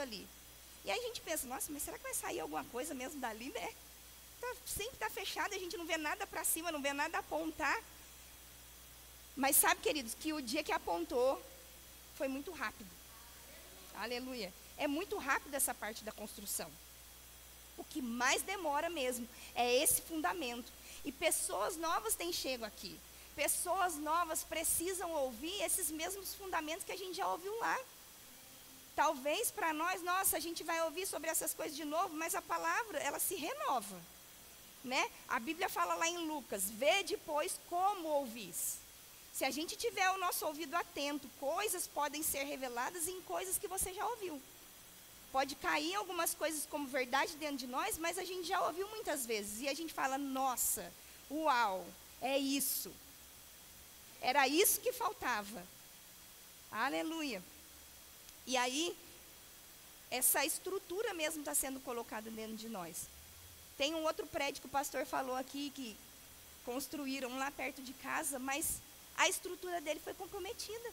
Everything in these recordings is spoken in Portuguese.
ali. E aí a gente pensa, nossa, mas será que vai sair alguma coisa mesmo dali, né? Sempre está fechado, a gente não vê nada para cima, não vê nada apontar. Mas sabe, queridos, que o dia que apontou foi muito rápido. Aleluia. É muito rápido essa parte da construção. O que mais demora mesmo é esse fundamento. E pessoas novas têm chego aqui. Pessoas novas precisam ouvir esses mesmos fundamentos que a gente já ouviu lá. Talvez para nós, nossa, a gente vai ouvir sobre essas coisas de novo, mas a palavra, ela se renova. Né? A Bíblia fala lá em Lucas, vede, pois, como ouvis. Se a gente tiver o nosso ouvido atento, coisas podem ser reveladas em coisas que você já ouviu. Pode cair algumas coisas como verdade dentro de nós, mas a gente já ouviu muitas vezes. E a gente fala, nossa, uau, é isso. Era isso que faltava. Aleluia. E aí, essa estrutura mesmo está sendo colocada dentro de nós. Tem um outro prédio que o pastor falou aqui, que construíram lá perto de casa, mas a estrutura dele foi comprometida.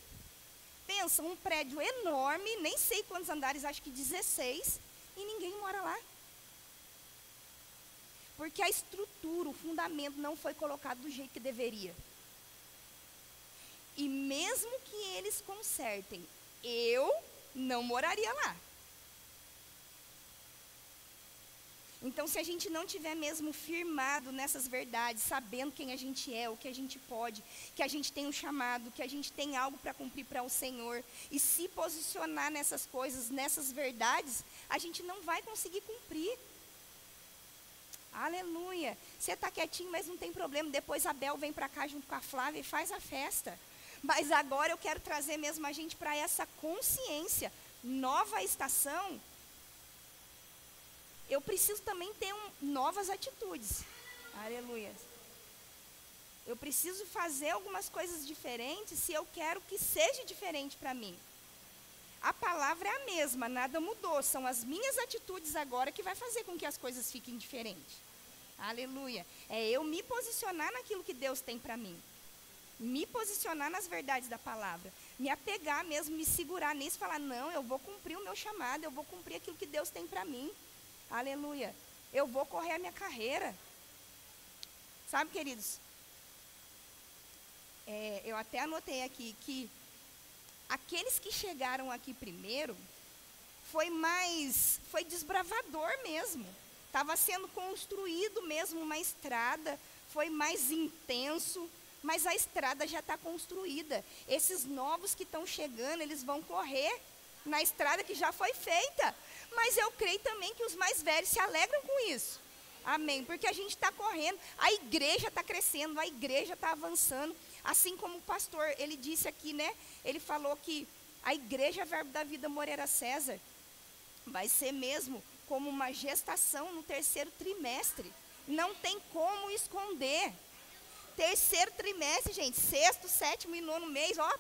Pensa, um prédio enorme, nem sei quantos andares, acho que 16, e ninguém mora lá. Porque a estrutura, o fundamento não foi colocado do jeito que deveria. E mesmo que eles consertem, eu não moraria lá. Então, se a gente não tiver mesmo firmado nessas verdades, sabendo quem a gente é, o que a gente pode, que a gente tem um chamado, que a gente tem algo para cumprir para o Senhor, e se posicionar nessas coisas, nessas verdades, a gente não vai conseguir cumprir. Aleluia. Você está quietinho, mas não tem problema. Depois a Bel vem para cá junto com a Flávia e faz a festa. Mas agora eu quero trazer mesmo a gente para essa consciência. Nova estação. Eu preciso também ter novas atitudes. Aleluia. Eu preciso fazer algumas coisas diferentes se eu quero que seja diferente para mim. A palavra é a mesma, nada mudou. São as minhas atitudes agora que vai fazer com que as coisas fiquem diferentes. Aleluia. É eu me posicionar naquilo que Deus tem para mim. Me posicionar nas verdades da palavra. Me apegar mesmo, me segurar nisso e falar, não, eu vou cumprir o meu chamado, eu vou cumprir aquilo que Deus tem para mim. Aleluia. Eu vou correr a minha carreira. Sabe, queridos? Eu até anotei aqui que aqueles que chegaram aqui primeiro foi desbravador mesmo. Estava sendo construído mesmo uma estrada, foi mais intenso, mas a estrada já está construída. Esses novos que estão chegando, eles vão correr na estrada que já foi feita. Mas eu creio também que os mais velhos se alegram com isso. Amém. Porque a gente está correndo, a igreja está crescendo, a igreja está avançando. Assim como o pastor, ele disse aqui, né? Ele falou que a igreja Verbo da Vida Moreira César vai ser mesmo como uma gestação no terceiro trimestre. Não tem como esconder. Terceiro trimestre, gente, sexto, sétimo e nono mês, ó.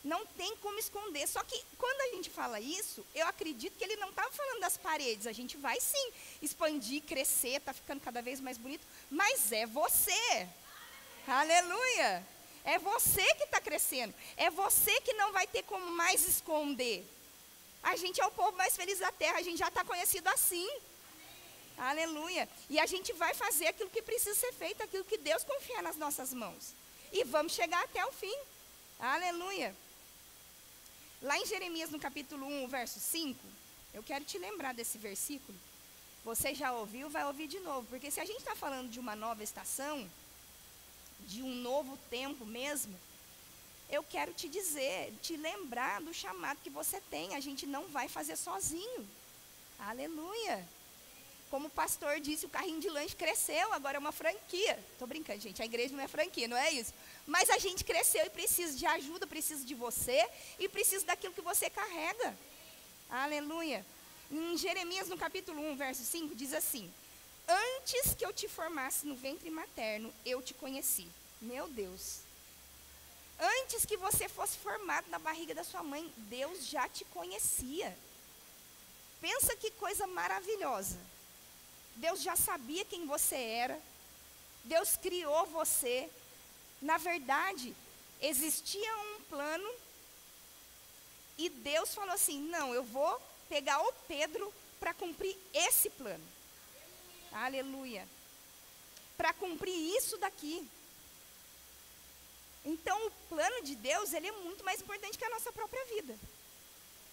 Não tem como esconder. Só que quando a gente fala isso, eu acredito que ele não estava falando das paredes. A gente vai sim expandir, crescer, está ficando cada vez mais bonito. Mas é você. Aleluia. É você que está crescendo. É você que não vai ter como mais esconder. A gente é o povo mais feliz da terra. A gente já está conhecido assim. Aleluia. E a gente vai fazer aquilo que precisa ser feito, aquilo que Deus confia nas nossas mãos. E vamos chegar até o fim. Aleluia. Lá em Jeremias, no capítulo 1, verso 5, eu quero te lembrar desse versículo. Você já ouviu, vai ouvir de novo. Porque se a gente está falando de uma nova estação, de um novo tempo mesmo, eu quero te dizer, te lembrar do chamado que você tem. A gente não vai fazer sozinho. Aleluia. Como o pastor disse, o carrinho de lanche cresceu, agora é uma franquia. Estou brincando, gente, a igreja não é franquia, não é isso. Mas a gente cresceu e precisa de ajuda, precisa de você e precisa daquilo que você carrega. Aleluia. Em Jeremias, no capítulo 1, verso 5, diz assim: antes que eu te formasse no ventre materno, eu te conheci. Meu Deus. Antes que você fosse formado na barriga da sua mãe, Deus já te conhecia. Pensa que coisa maravilhosa. Deus já sabia quem você era. Deus criou você. Na verdade, existia um plano E Deus falou assim, não, eu vou pegar o Pedro para cumprir esse plano. Aleluia. Para cumprir isso daqui. Então, o plano de Deus, ele é muito mais importante que a nossa própria vida.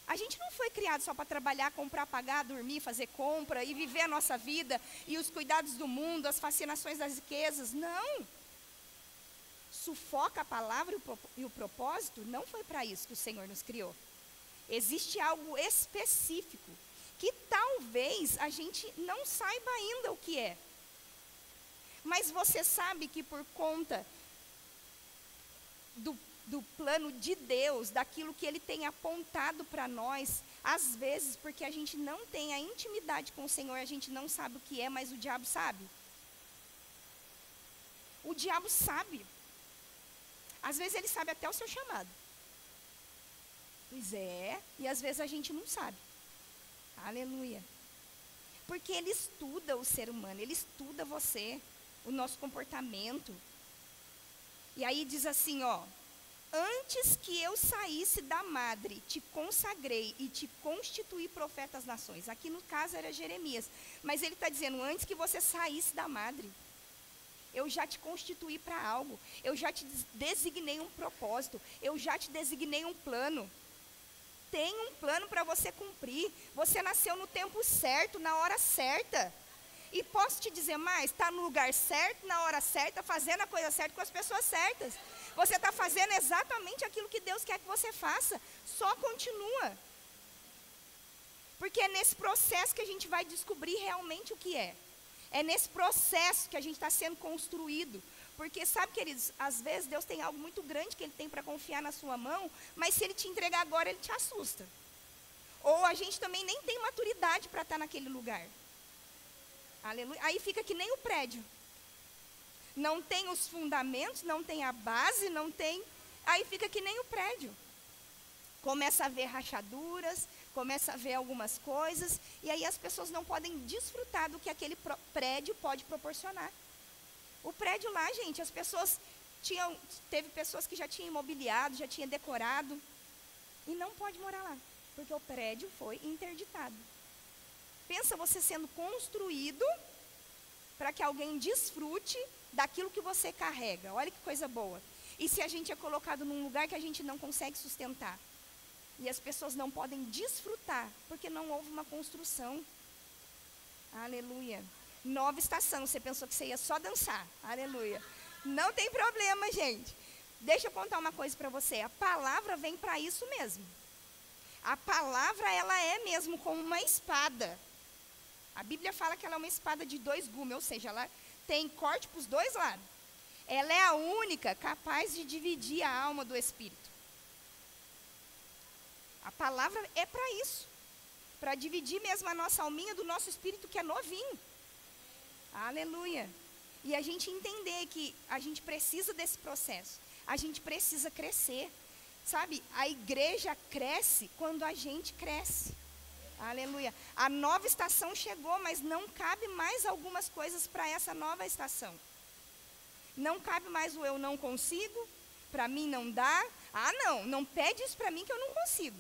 A gente não foi criado só para trabalhar, comprar, pagar, dormir, fazer compra e viver a nossa vida e os cuidados do mundo, as fascinações das riquezas. Não. Sufoca a palavra e o propósito, não foi para isso que o Senhor nos criou. Existe algo específico que talvez a gente não saiba ainda o que é. Mas você sabe que por conta do plano de Deus, daquilo que Ele tem apontado para nós, às vezes, porque a gente não tem a intimidade com o Senhor, a gente não sabe o que é, mas o diabo sabe. O diabo sabe. Às vezes ele sabe até o seu chamado. Pois é, e às vezes a gente não sabe. Aleluia. Porque ele estuda o ser humano, ele estuda você, o nosso comportamento. E aí diz assim, ó, antes que eu saísse da madre, te consagrei e te constituí profeta às nações. Aqui no caso era Jeremias, mas ele está dizendo, antes que você saísse da madre, eu já te constituí para algo, eu já te designei um propósito, eu já te designei um plano. Tem um plano para você cumprir, você nasceu no tempo certo, na hora certa. E posso te dizer mais, está no lugar certo, na hora certa, fazendo a coisa certa com as pessoas certas. Você está fazendo exatamente aquilo que Deus quer que você faça, só continua. Porque é nesse processo que a gente vai descobrir realmente o que é. É nesse processo que a gente está sendo construído. Porque sabe, queridos, às vezes Deus tem algo muito grande que Ele tem para confiar na sua mão, mas se Ele te entregar agora, Ele te assusta. Ou a gente também nem tem maturidade para estar naquele lugar. Aleluia. Aí fica que nem o prédio. Não tem os fundamentos, não tem a base, não tem... Aí fica que nem o prédio. Começa a ver rachaduras, começa a ver algumas coisas, e aí as pessoas não podem desfrutar do que aquele prédio pode proporcionar. O prédio lá, gente, as pessoas teve pessoas que já tinham imobiliado, já tinham decorado, e não pode morar lá, porque o prédio foi interditado. Pensa você sendo construído para que alguém desfrute daquilo que você carrega. Olha que coisa boa. E se a gente é colocado num lugar que a gente não consegue sustentar? E as pessoas não podem desfrutar, porque não houve uma construção. Aleluia. Nova estação, você pensou que você ia só dançar. Aleluia. Não tem problema, gente. Deixa eu contar uma coisa para você. A palavra vem para isso mesmo. A palavra, ela é mesmo como uma espada. A Bíblia fala que ela é uma espada de 2 gumes, ou seja, ela tem corte para os 2 lados. Ela é a única capaz de dividir a alma do espírito. A palavra é para isso. Para dividir mesmo a nossa alminha do nosso espírito que é novinho. Aleluia. E a gente entender que a gente precisa desse processo. A gente precisa crescer. Sabe, a igreja cresce quando a gente cresce. Aleluia. A nova estação chegou, mas não cabe mais algumas coisas para essa nova estação. Não cabe mais o eu não consigo, para mim não dá. Ah, não pede isso para mim que eu não consigo.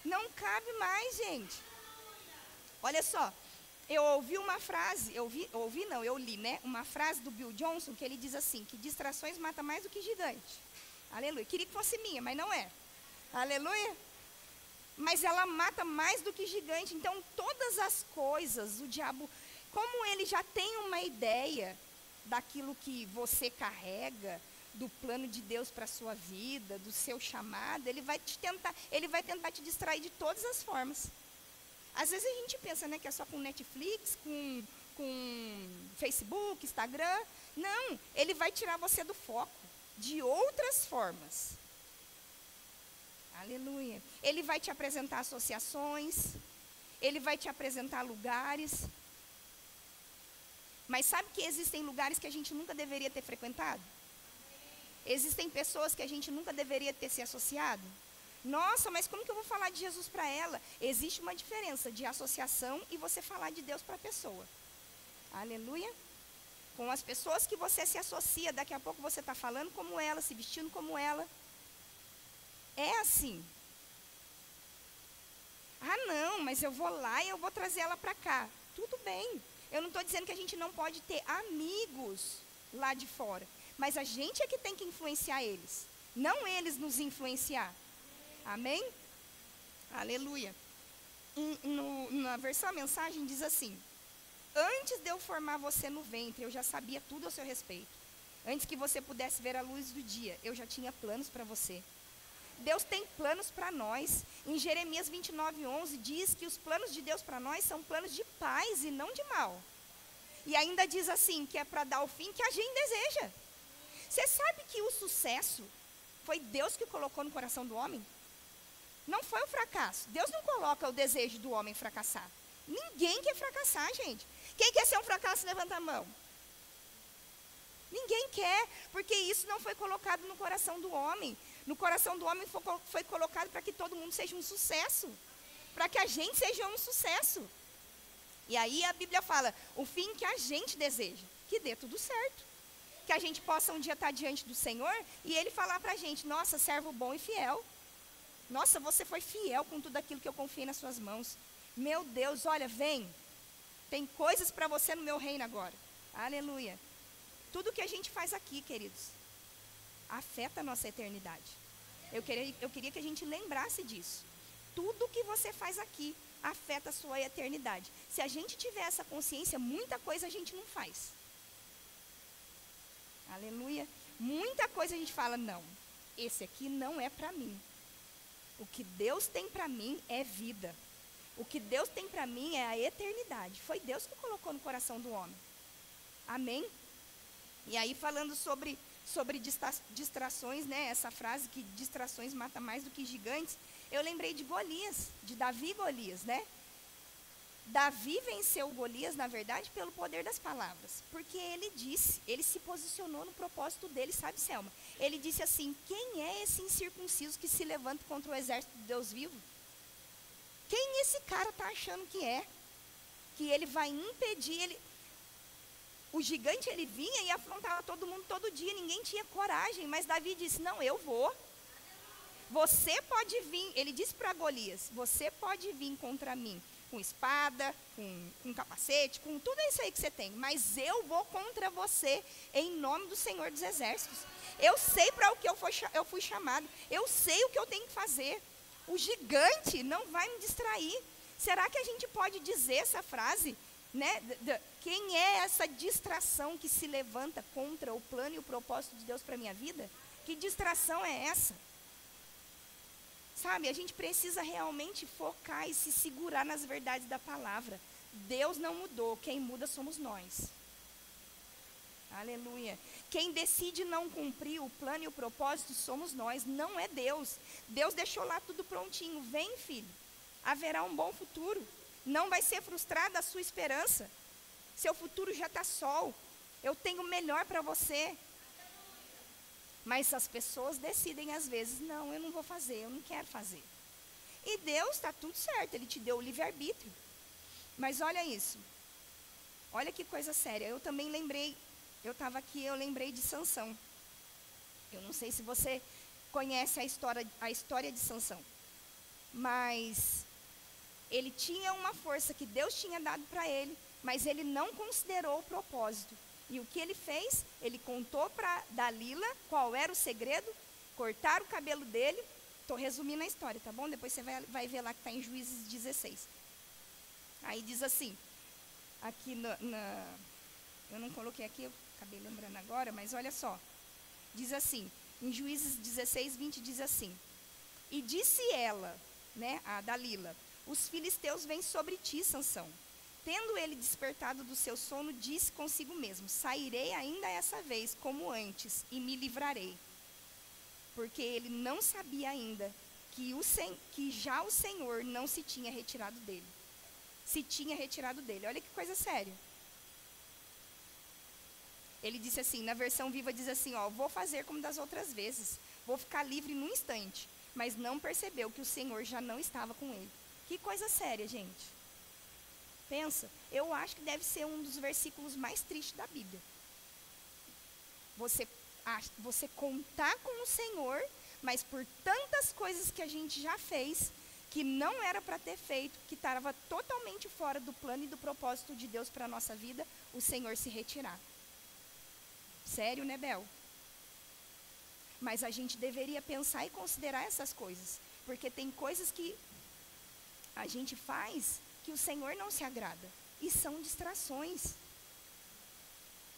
Não cabe mais, gente. Olha só, eu ouvi uma frase, eu li, né? Uma frase do Bill Johnson que ele diz assim, que distrações matam mais do que gigante. Aleluia. Queria que fosse minha, mas não é. Aleluia. Mas ela mata mais do que gigante. Então, todas as coisas, o diabo, como ele já tem uma ideia daquilo que você carrega, do plano de Deus para a sua vida, do seu chamado, ele vai tentar te distrair de todas as formas. Às vezes a gente pensa, né, que é só com Netflix, com Facebook, Instagram. Não, ele vai tirar você do foco de outras formas. Aleluia. Ele vai te apresentar associações, ele vai te apresentar lugares. Mas sabe que existem lugares que a gente nunca deveria ter frequentado? Existem pessoas que a gente nunca deveria ter se associado? Nossa, mas como que eu vou falar de Jesus para ela? Existe uma diferença de associação e você falar de Deus para a pessoa. Aleluia. Com as pessoas que você se associa, daqui a pouco você está falando como ela, se vestindo como ela. É assim. Ah, não, mas eu vou lá e eu vou trazer ela para cá. Tudo bem. Eu não estou dizendo que a gente não pode ter amigos lá de fora. Mas a gente é que tem que influenciar eles. Não eles nos influenciar. Amém? Aleluia. Na versão a mensagem diz assim: antes de eu formar você no ventre, eu já sabia tudo ao seu respeito. Antes que você pudesse ver a luz do dia, eu já tinha planos para você. Deus tem planos para nós. Em Jeremias 29:11 diz que os planos de Deus para nós são planos de paz e não de mal. E ainda diz assim, que é para dar o fim que a gente deseja. Você sabe que o sucesso foi Deus que colocou no coração do homem? Não foi o fracasso. Deus não coloca o desejo do homem fracassar. Ninguém quer fracassar, gente. Quem quer ser um fracasso, levanta a mão. Ninguém quer, porque isso não foi colocado no coração do homem. No coração do homem foi colocado para que todo mundo seja um sucesso. Para que a gente seja um sucesso. E aí a Bíblia fala, o fim que a gente deseja, que dê tudo certo. Que a gente possa um dia estar diante do Senhor e Ele falar para a gente, nossa, servo bom e fiel. Nossa, você foi fiel com tudo aquilo que eu confiei nas suas mãos. Meu Deus, olha, vem. Tem coisas para você no meu reino agora. Aleluia. Tudo que a gente faz aqui, queridos, afeta a nossa eternidade. Eu queria que a gente lembrasse disso. Tudo que você faz aqui afeta a sua eternidade. Se a gente tiver essa consciência, muita coisa a gente não faz. Aleluia. Muita coisa a gente fala, não, esse aqui não é para mim. O que Deus tem para mim é vida. O que Deus tem para mim é a eternidade. Foi Deus que colocou no coração do homem. Amém? E aí falando sobre distrações, né? Essa frase que distrações mata mais do que gigantes. Eu lembrei de Golias, de Davi e Golias, né? Davi venceu Golias, na verdade, pelo poder das palavras. Porque ele se posicionou no propósito dele, sabe, Selma? Ele disse assim, quem é esse incircunciso que se levanta contra o exército de Deus vivo? Quem esse cara está achando que é? Que ele vai impedir, o gigante ele vinha e afrontava todo mundo todo dia, ninguém tinha coragem, mas Davi disse, não, eu vou. Você pode vir, ele disse para Golias, você pode vir contra mim com espada, com capacete, com tudo isso aí que você tem, mas eu vou contra você em nome do Senhor dos Exércitos. Eu sei para o que eu fui chamado, eu sei o que eu tenho que fazer. O gigante não vai me distrair. Será que a gente pode dizer essa frase, né? Quem é essa distração que se levanta contra o plano e o propósito de Deus para a minha vida? Que distração é essa? Sabe, a gente precisa realmente focar e se segurar nas verdades da palavra. Deus não mudou, quem muda somos nós. Aleluia. Quem decide não cumprir o plano e o propósito somos nós, não é Deus. Deus deixou lá tudo prontinho. Vem, filho, haverá um bom futuro. Não vai ser frustrada a sua esperança. Seu futuro já está sol. Eu tenho o melhor para você. Mas as pessoas decidem às vezes, não, eu não vou fazer, eu não quero fazer. E Deus está tudo certo, Ele te deu o livre-arbítrio. Mas olha isso, olha que coisa séria. Eu também lembrei, eu estava aqui, eu lembrei de Sansão. Eu não sei se você conhece a história de Sansão. Mas ele tinha uma força que Deus tinha dado para ele, mas ele não considerou o propósito. E o que ele fez? Ele contou para Dalila qual era o segredo, cortar o cabelo dele. Estou resumindo a história, tá bom? Depois você vai ver lá que está em Juízes 16. Aí diz assim, aqui eu não coloquei aqui, eu acabei lembrando agora, mas olha só. Diz assim, em Juízes 16, 20 diz assim, e disse ela, né, a Dalila, os filisteus vêm sobre ti, Sansão. Tendo ele despertado do seu sono, disse consigo mesmo, sairei ainda essa vez, como antes, e me livrarei. Porque ele não sabia ainda que já o Senhor não se tinha retirado dele. Se tinha retirado dele. Olha que coisa séria. Ele disse assim, na versão viva diz assim, ó, vou fazer como das outras vezes. Vou ficar livre num instante. Mas não percebeu que o Senhor já não estava com ele. Que coisa séria, gente. Pensa, eu acho que deve ser um dos versículos mais tristes da Bíblia. Você contar com o Senhor, mas por tantas coisas que a gente já fez, que não era para ter feito, que estava totalmente fora do plano e do propósito de Deus para a nossa vida, o Senhor se retirar. Sério, né, Bel? Mas a gente deveria pensar e considerar essas coisas, porque tem coisas que a gente faz que o Senhor não se agrada, e são distrações.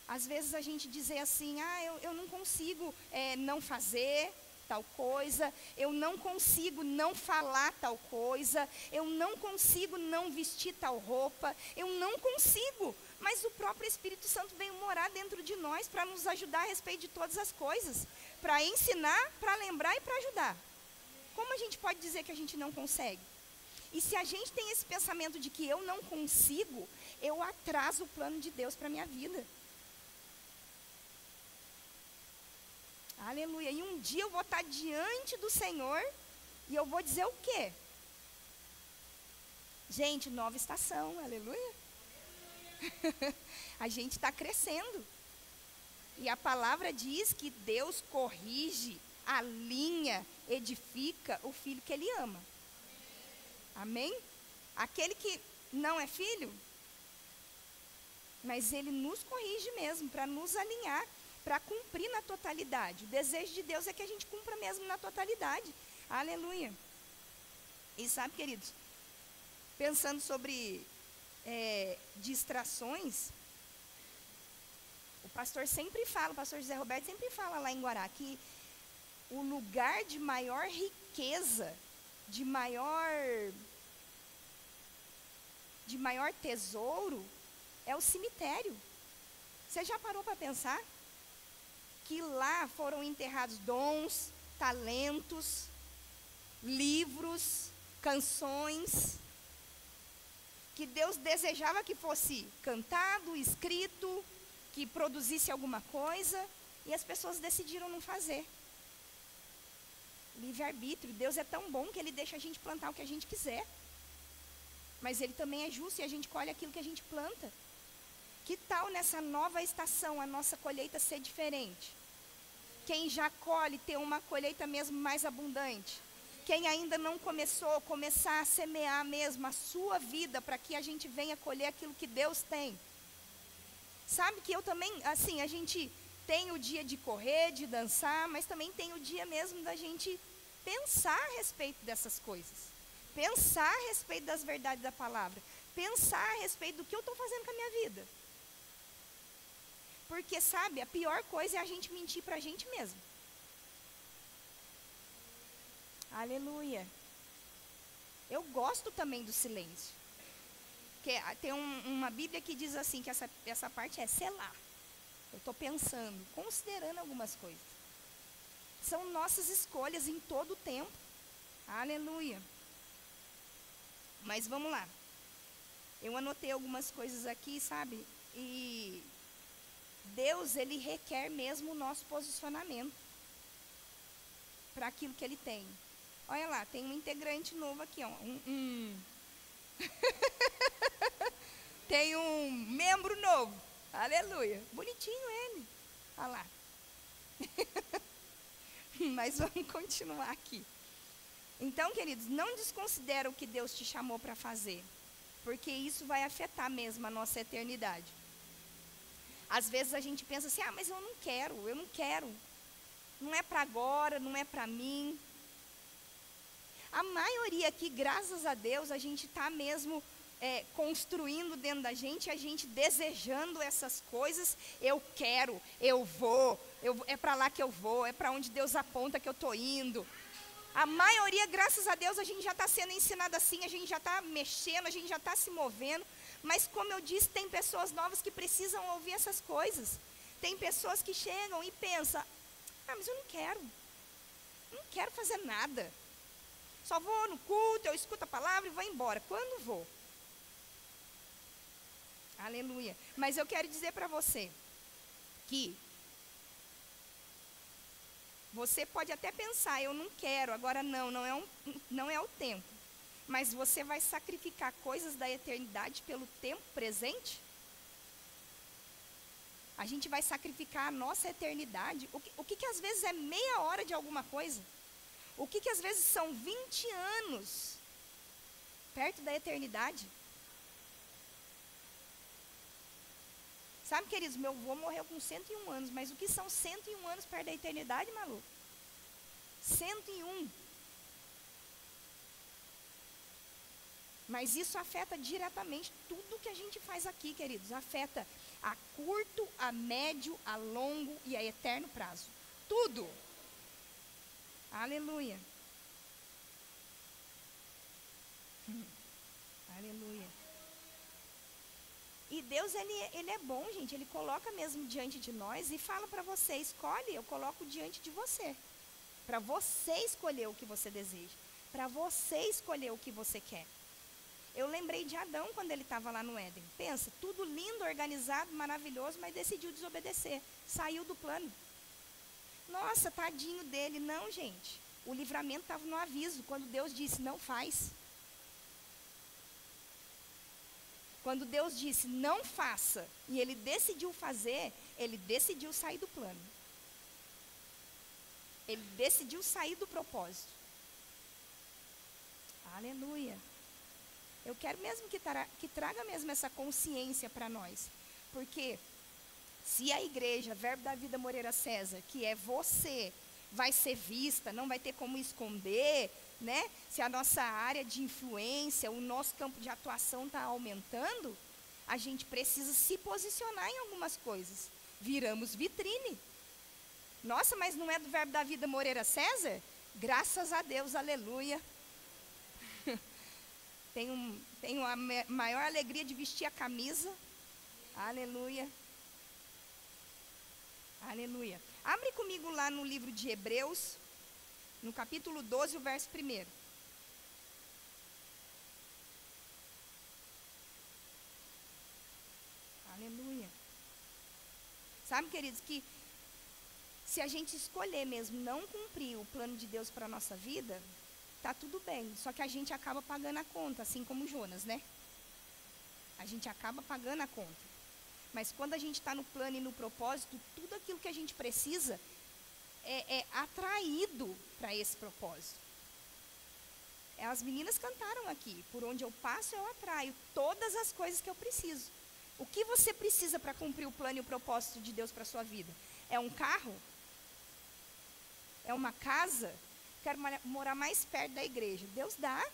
Às vezes a gente dizer assim, eu não consigo não fazer tal coisa, eu não consigo não falar tal coisa, eu não consigo não vestir tal roupa, eu não consigo. Mas o próprio Espírito Santo veio morar dentro de nós para nos ajudar a respeito de todas as coisas, para ensinar, para lembrar e para ajudar. Como a gente pode dizer que a gente não consegue? E se a gente tem esse pensamento de que eu não consigo, eu atraso o plano de Deus para a minha vida. Aleluia. E um dia eu vou estar diante do Senhor e eu vou dizer o quê? Gente, nova estação, aleluia. A gente está crescendo. E a palavra diz que Deus corrige, alinha, edifica o filho que Ele ama. Amém? Aquele que não é filho, mas Ele nos corrige mesmo, para nos alinhar, para cumprir na totalidade. O desejo de Deus é que a gente cumpra mesmo na totalidade. Aleluia. E sabe, queridos, pensando sobre distrações, o pastor sempre fala, o pastor José Roberto sempre fala lá em Guará, que o lugar de maior riqueza, de maior tesouro, é o cemitério. Você já parou para pensar? Que lá foram enterrados dons, talentos, livros, canções, que Deus desejava que fosse cantado, escrito, que produzisse alguma coisa, e as pessoas decidiram não fazer. Livre-arbítrio. Deus é tão bom que Ele deixa a gente plantar o que a gente quiser. Mas Ele também é justo e a gente colhe aquilo que a gente planta. Que tal nessa nova estação a nossa colheita ser diferente? Quem já colhe ter uma colheita mesmo mais abundante. Quem ainda não começar a semear mesmo a sua vida para que a gente venha colher aquilo que Deus tem. Sabe que eu também, assim, a gente tem o dia de correr, de dançar, mas também tem o dia mesmo da gente pensar a respeito dessas coisas. Pensar a respeito das verdades da palavra. Pensar a respeito do que eu estou fazendo com a minha vida. Porque, sabe, a pior coisa é a gente mentir para a gente mesmo. Aleluia. Eu gosto também do silêncio. Porque tem uma Bíblia que diz assim, que essa parte é selar. Eu estou pensando, considerando algumas coisas. São nossas escolhas em todo o tempo. Aleluia. Mas vamos lá. Eu anotei algumas coisas aqui, sabe? E Deus, Ele requer mesmo o nosso posicionamento para aquilo que Ele tem. Olha lá, tem um integrante novo aqui, ó. Tem um membro novo. Aleluia. Bonitinho ele. Olha lá. Mas vamos continuar aqui. Então, queridos, não desconsidera o que Deus te chamou para fazer, porque isso vai afetar mesmo a nossa eternidade. Às vezes a gente pensa assim, mas eu não quero. Não é para agora, não é para mim. A maioria aqui, graças a Deus, a gente está mesmo construindo dentro da gente, a gente desejando essas coisas. Eu quero, eu vou, é para lá que eu vou, é para onde Deus aponta que eu estou indo. A maioria, graças a Deus, a gente já está sendo ensinado assim, a gente já está mexendo, a gente já está se movendo. Mas como eu disse, tem pessoas novas que precisam ouvir essas coisas. Tem pessoas que chegam e pensam, mas eu não quero fazer nada. Só vou no culto, eu escuto a palavra e vou embora. Quando vou? Aleluia. Mas eu quero dizer para você que você pode até pensar, eu não quero, agora não é o tempo. Mas você vai sacrificar coisas da eternidade pelo tempo presente? A gente vai sacrificar a nossa eternidade. O que às vezes é meia hora de alguma coisa? O que às vezes são 20 anos perto da eternidade? Sabe, queridos, meu avô morreu com 101 anos, mas o que são 101 anos perto da eternidade, maluco? 101. Mas isso afeta diretamente tudo que a gente faz aqui, queridos. Afeta a curto, a médio, a longo e a eterno prazo. Tudo. Aleluia. Aleluia. E Deus, ele é bom, gente. Ele coloca mesmo diante de nós e fala para você, escolhe, eu coloco diante de você. Para você escolher o que você deseja. Para você escolher o que você quer. Eu lembrei de Adão quando ele estava lá no Éden. Pensa, tudo lindo, organizado, maravilhoso, mas decidiu desobedecer. Saiu do plano. Nossa, tadinho dele. Não, gente. O livramento estava no aviso, quando Deus disse, não faz. Quando Deus disse, não faça, e ele decidiu fazer, ele decidiu sair do plano. Ele decidiu sair do propósito. Aleluia. Eu quero mesmo que traga mesmo essa consciência para nós. Porque se a igreja, Verbo da Vida Moreira César, que é você, vai ser vista, não vai ter como esconder, né? Se a nossa área de influência, o nosso campo de atuação está aumentando, a gente precisa se posicionar em algumas coisas. Viramos vitrine. Nossa, mas não é do Verbo da Vida Moreira César? Graças a Deus, aleluia. Tenho a maior alegria de vestir a camisa. Aleluia. Aleluia. Abre comigo lá no livro de Hebreus, no capítulo 12, o verso 1. Aleluia. Sabe, queridos, que se a gente escolher mesmo não cumprir o plano de Deus para a nossa vida, tá tudo bem. Só que a gente acaba pagando a conta, assim como Jonas, né? A gente acaba pagando a conta. Mas quando a gente está no plano e no propósito, tudo aquilo que a gente precisa é atraído para esse propósito. As meninas cantaram aqui, por onde eu passo eu atraio todas as coisas que eu preciso. O que você precisa para cumprir o plano e o propósito de Deus para a sua vida? É um carro? É uma casa? Quero morar mais perto da igreja. Deus dá.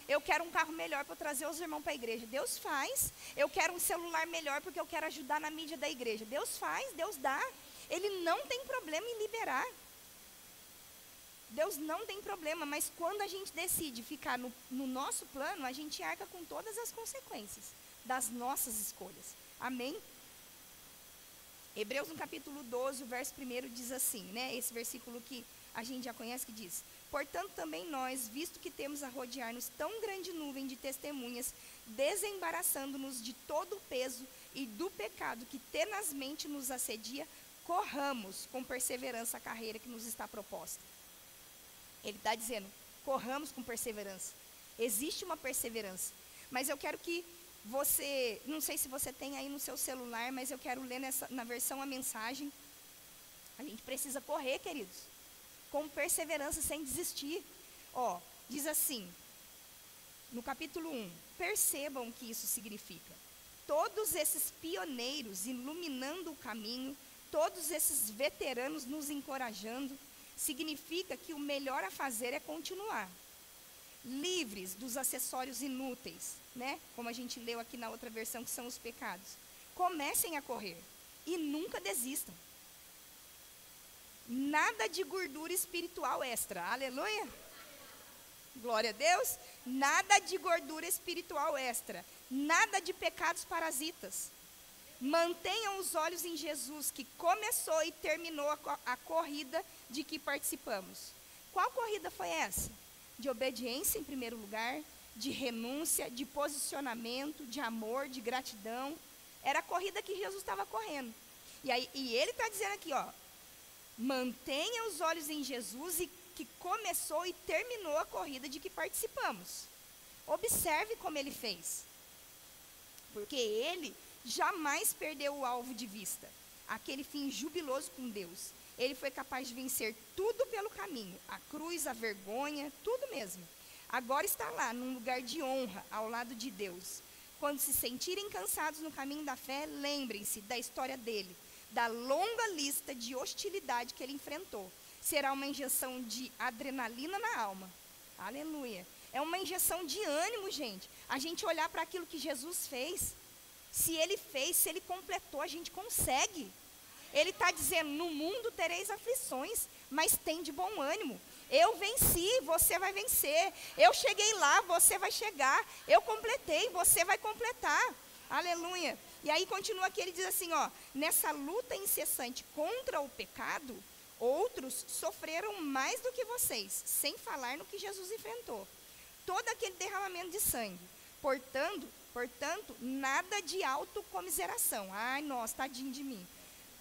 Eu quero um carro melhor para trazer os irmãos para a igreja. Deus faz. Eu quero um celular melhor porque eu quero ajudar na mídia da igreja. Deus faz, Deus dá. Ele não tem problema em liberar. Deus não tem problema, mas quando a gente decide ficar no nosso plano, a gente arca com todas as consequências das nossas escolhas. Amém? Hebreus no capítulo 12, o verso 1 diz assim, né? Esse versículo que a gente já conhece, que diz: portanto também nós, visto que temos a rodear-nos tão grande nuvem de testemunhas, desembaraçando-nos de todo o peso e do pecado que tenazmente nos assedia, corramos com perseverança a carreira que nos está proposta. Ele está dizendo, corramos com perseverança. Existe uma perseverança. Mas eu quero que você, não sei se você tem aí no seu celular, mas eu quero ler na versão a mensagem. A gente precisa correr, queridos, com perseverança, sem desistir. Ó, diz assim, no capítulo 1, percebam o que isso significa. Todos esses pioneiros iluminando o caminho, todos esses veteranos nos encorajando, significa que o melhor a fazer é continuar. Livres dos acessórios inúteis, né? Como a gente leu aqui na outra versão, que são os pecados. Comecem a correr e nunca desistam. Nada de gordura espiritual extra. Aleluia! Glória a Deus. Nada de gordura espiritual extra. Nada de pecados parasitas. Mantenham os olhos em Jesus, que começou e terminou a corrida de que participamos. Qual corrida foi essa? De obediência em primeiro lugar, de renúncia, de posicionamento, de amor, de gratidão. Era a corrida que Jesus estava correndo. E ele está dizendo aqui, ó, mantenha os olhos em Jesus, e que começou e terminou a corrida de que participamos. Observe como ele fez. Porque ele jamais perdeu o alvo de vista, aquele fim jubiloso com Deus. Ele foi capaz de vencer tudo pelo caminho, a cruz, a vergonha, tudo mesmo. Agora está lá, num lugar de honra, ao lado de Deus. Quando se sentirem cansados no caminho da fé, lembrem-se da história dele, da longa lista de hostilidade que ele enfrentou. Será uma injeção de adrenalina na alma. Aleluia. É uma injeção de ânimo, gente. A gente olhar para aquilo que Jesus fez. Se ele fez, se ele completou, a gente consegue. Ele está dizendo, no mundo tereis aflições, mas tem de bom ânimo. Eu venci, você vai vencer. Eu cheguei lá, você vai chegar. Eu completei, você vai completar. Aleluia. E aí continua aqui, ele diz assim, ó, nessa luta incessante contra o pecado, outros sofreram mais do que vocês, sem falar no que Jesus enfrentou. Todo aquele derramamento de sangue. Portanto, nada de autocomiseração. Ai, nossa, tadinho de mim.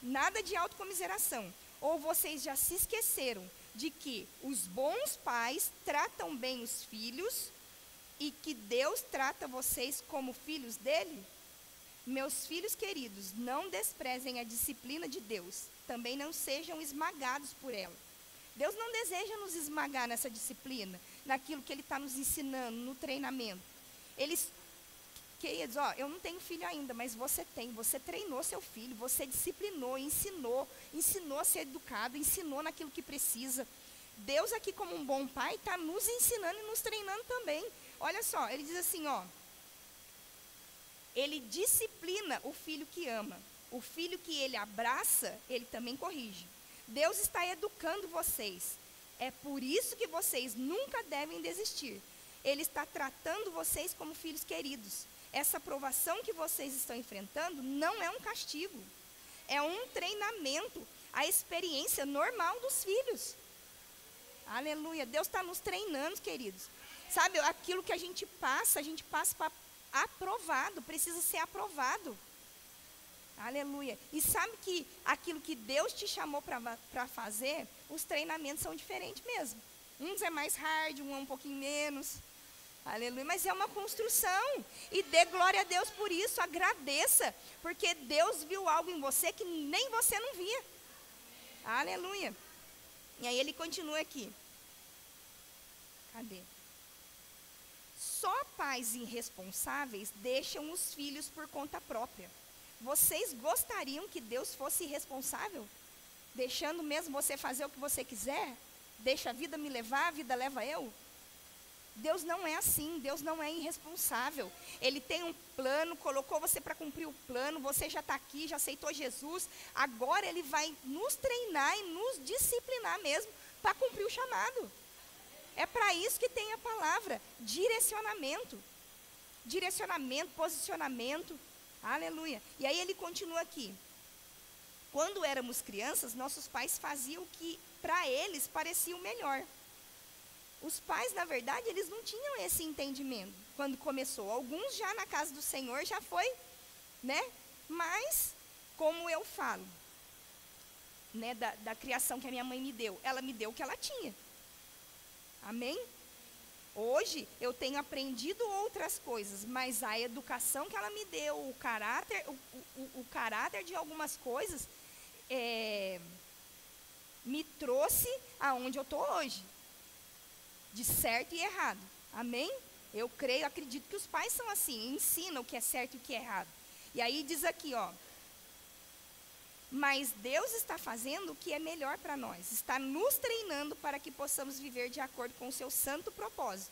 Nada de autocomiseração. Ou vocês já se esqueceram de que os bons pais tratam bem os filhos e que Deus trata vocês como filhos dele? Meus filhos queridos, não desprezem a disciplina de Deus. Também não sejam esmagados por ela. Deus não deseja nos esmagar nessa disciplina, naquilo que Ele está nos ensinando, no treinamento. Queridos, ó, eu não tenho filho ainda, mas você tem. Você treinou seu filho, você disciplinou, ensinou a ser educado, ensinou naquilo que precisa. Deus aqui como um bom pai está nos ensinando e nos treinando também. Olha só, ele diz assim, ó. Ele disciplina o filho que ama. O filho que ele abraça, ele também corrige. Deus está educando vocês. É por isso que vocês nunca devem desistir. Ele está tratando vocês como filhos queridos. Essa provação que vocês estão enfrentando não é um castigo. É um treinamento, a experiência normal dos filhos. Aleluia. Deus está nos treinando, queridos. Sabe, aquilo que a gente passa para aprovado, precisa ser aprovado. Aleluia. E sabe que aquilo que Deus te chamou para fazer, os treinamentos são diferentes mesmo. Uns é mais hard, um é um pouquinho menos. Aleluia. Mas é uma construção. E dê glória a Deus por isso, agradeça. Porque Deus viu algo em você que nem você não via. Aleluia. E aí ele continua aqui. Cadê? Só pais irresponsáveis deixam os filhos por conta própria. Vocês gostariam que Deus fosse irresponsável? Deixando mesmo você fazer o que você quiser? Deixa a vida me levar, a vida leva eu? Deus não é assim, Deus não é irresponsável. Ele tem um plano, colocou você para cumprir o plano, você já está aqui, já aceitou Jesus. Agora Ele vai nos treinar e nos disciplinar mesmo para cumprir o chamado. É para isso que tem a palavra, direcionamento. Direcionamento, posicionamento. Aleluia. E aí ele continua aqui. Quando éramos crianças, nossos pais faziam o que para eles parecia o melhor. Os pais, na verdade, eles não tinham esse entendimento quando começou. Alguns já na casa do Senhor já foi, né? Mas, como eu falo, né, da criação que a minha mãe me deu, ela me deu o que ela tinha. Amém? Hoje eu tenho aprendido outras coisas, mas a educação que ela me deu, o caráter de algumas coisas, me trouxe aonde eu estou hoje, de certo e errado. Amém? Eu creio, acredito que os pais são assim, ensinam o que é certo e o que é errado. E aí diz aqui, ó. Mas Deus está fazendo o que é melhor para nós. Está nos treinando para que possamos viver de acordo com o seu santo propósito.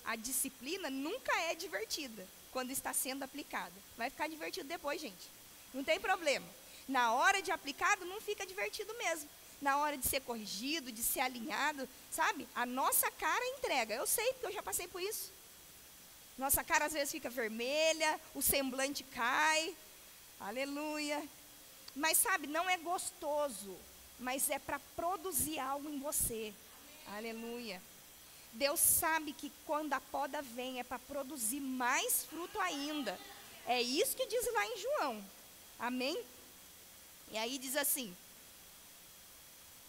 A disciplina nunca é divertida quando está sendo aplicada. Vai ficar divertido depois, gente. Não tem problema. Na hora de aplicado, não fica divertido mesmo. Na hora de ser corrigido, de ser alinhado, sabe? A nossa cara entrega. Eu sei, porque eu já passei por isso. Nossa cara às vezes fica vermelha, o semblante cai. Aleluia. Mas sabe, não é gostoso, mas é para produzir algo em você. Aleluia. Deus sabe que quando a poda vem é para produzir mais fruto ainda. É isso que diz lá em João. Amém? E aí diz assim: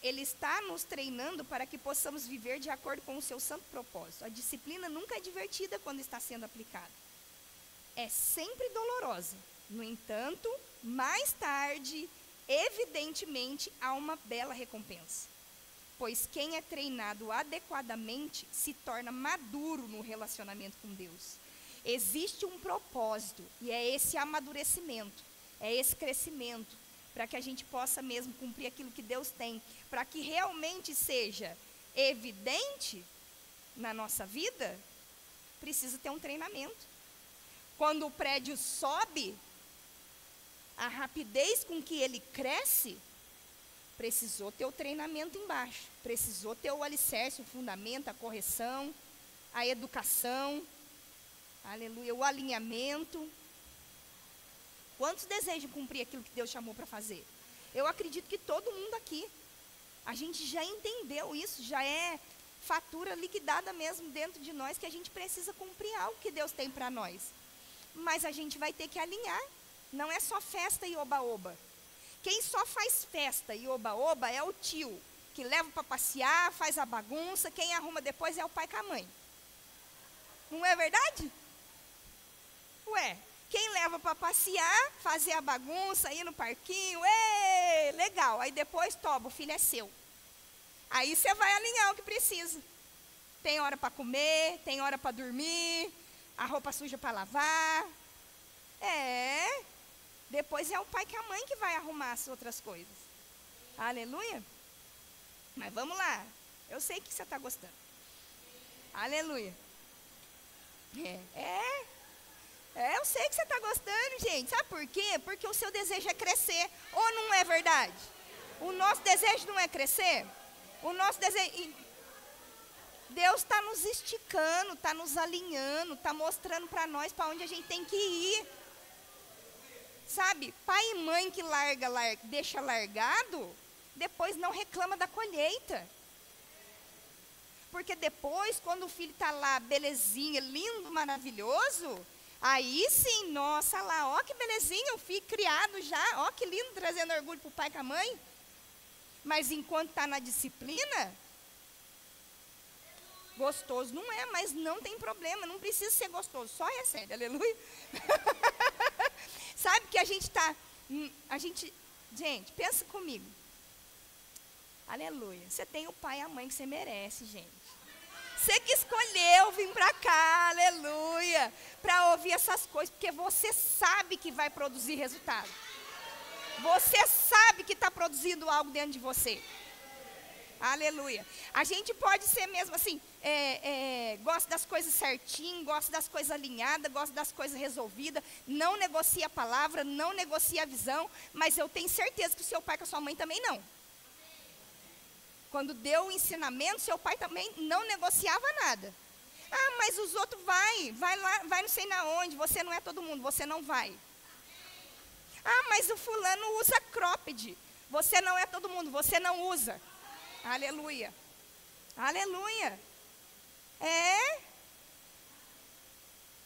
Ele está nos treinando para que possamos viver de acordo com o seu santo propósito. A disciplina nunca é divertida quando está sendo aplicada. É sempre dolorosa. No entanto, mais tarde evidentemente há uma bela recompensa. Pois quem é treinado adequadamente se torna maduro no relacionamento com Deus. Existe um propósito, e é esse amadurecimento, é esse crescimento, para que a gente possa mesmo cumprir aquilo que Deus tem, para que realmente seja evidente na nossa vida, precisa ter um treinamento. Quando o prédio sobe, a rapidez com que ele cresce, precisou ter o treinamento embaixo, precisou ter o alicerce, o fundamento, a correção, a educação, aleluia, o alinhamento. Quantos desejam cumprir aquilo que Deus chamou para fazer? Eu acredito que todo mundo aqui, a gente já entendeu isso, já é fatura liquidada mesmo dentro de nós, que a gente precisa cumprir algo que Deus tem para nós. Mas a gente vai ter que alinhar, não é só festa e oba-oba. Quem só faz festa e oba-oba é o tio, que leva para passear, faz a bagunça, quem arruma depois é o pai com a mãe. Não é verdade? Ué, quem leva para passear, fazer a bagunça, ir no parquinho, legal, aí depois, toma, o filho é seu. Aí você vai alinhar o que precisa. Tem hora para comer, tem hora para dormir, a roupa suja para lavar. Depois é o pai e a mãe que vai arrumar as outras coisas. Aleluia. Mas vamos lá. Eu sei que você está gostando. Aleluia. Eu sei que você está gostando, gente. Sabe por quê? Porque o seu desejo é crescer. Ou não é verdade? O nosso desejo não é crescer? O nosso desejo... Deus está nos esticando, está nos alinhando, está mostrando para nós para onde a gente tem que ir. Sabe, pai e mãe que deixa largado, depois não reclama da colheita. Porque depois, quando o filho está lá, belezinha, lindo, maravilhoso, aí sim, nossa lá, ó que belezinha, o filho criado já, ó que lindo, trazendo orgulho para o pai e para a mãe. Mas enquanto está na disciplina, gostoso não é, mas não tem problema, não precisa ser gostoso, só recebe, aleluia. Sabe que a gente está, gente, pensa comigo. Aleluia, você tem o pai e a mãe que você merece, gente. Você que escolheu vir para cá, aleluia, para ouvir essas coisas, porque você sabe que vai produzir resultado. Você sabe que está produzindo algo dentro de você. Aleluia. A gente pode ser mesmo assim, gosta das coisas certinho, gosta das coisas alinhadas, gosta das coisas resolvidas, não negocia a palavra, não negocia a visão, mas eu tenho certeza que o seu pai com a sua mãe também não. Quando deu o ensinamento, seu pai também não negociava nada. Ah, mas os outros vai lá, vai não sei na onde, você não é todo mundo, você não vai. Ah, mas o fulano usa cropped, você não é todo mundo, você não usa. Aleluia. Aleluia.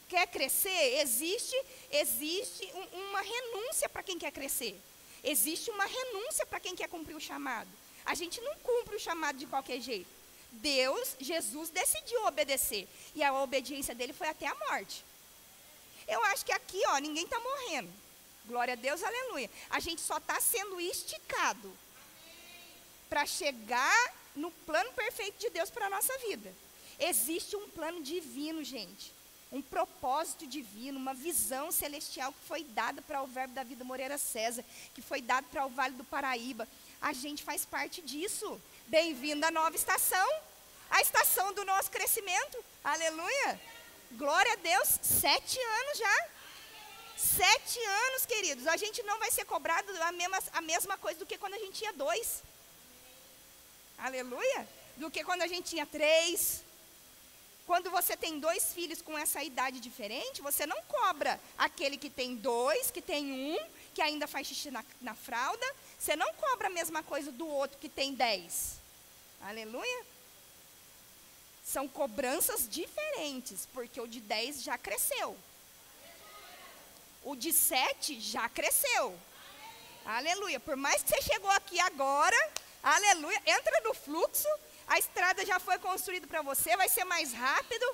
Quer crescer? Existe uma renúncia para quem quer crescer. Existe uma renúncia para quem quer cumprir o chamado. A gente não cumpre o chamado de qualquer jeito. Jesus decidiu obedecer. E a obediência dele foi até a morte. Eu acho que aqui, ninguém está morrendo. Glória a Deus, aleluia. A gente só está sendo esticado para chegar no plano perfeito de Deus para a nossa vida. Existe um plano divino, gente. Um propósito divino, uma visão celestial que foi dada para o Verbo da Vida Moreira César, que foi dado para o Vale do Paraíba. A gente faz parte disso. Bem-vindo à nova estação. A estação do nosso crescimento. Aleluia. Glória a Deus. 7 anos já. 7 anos, queridos. A gente não vai ser cobrado a mesma coisa do que quando a gente tinha 2. Aleluia. Do que quando a gente tinha 3. Quando você tem 2 filhos com essa idade diferente, você não cobra aquele que tem 2, que tem 1, que ainda faz xixi na fralda. Você não cobra a mesma coisa do outro que tem 10. Aleluia. São cobranças diferentes, porque o de 10 já cresceu. O de 7 já cresceu. Aleluia. Por mais que você chegou aqui agora, aleluia, entra no fluxo, a estrada já foi construída para você, vai ser mais rápido,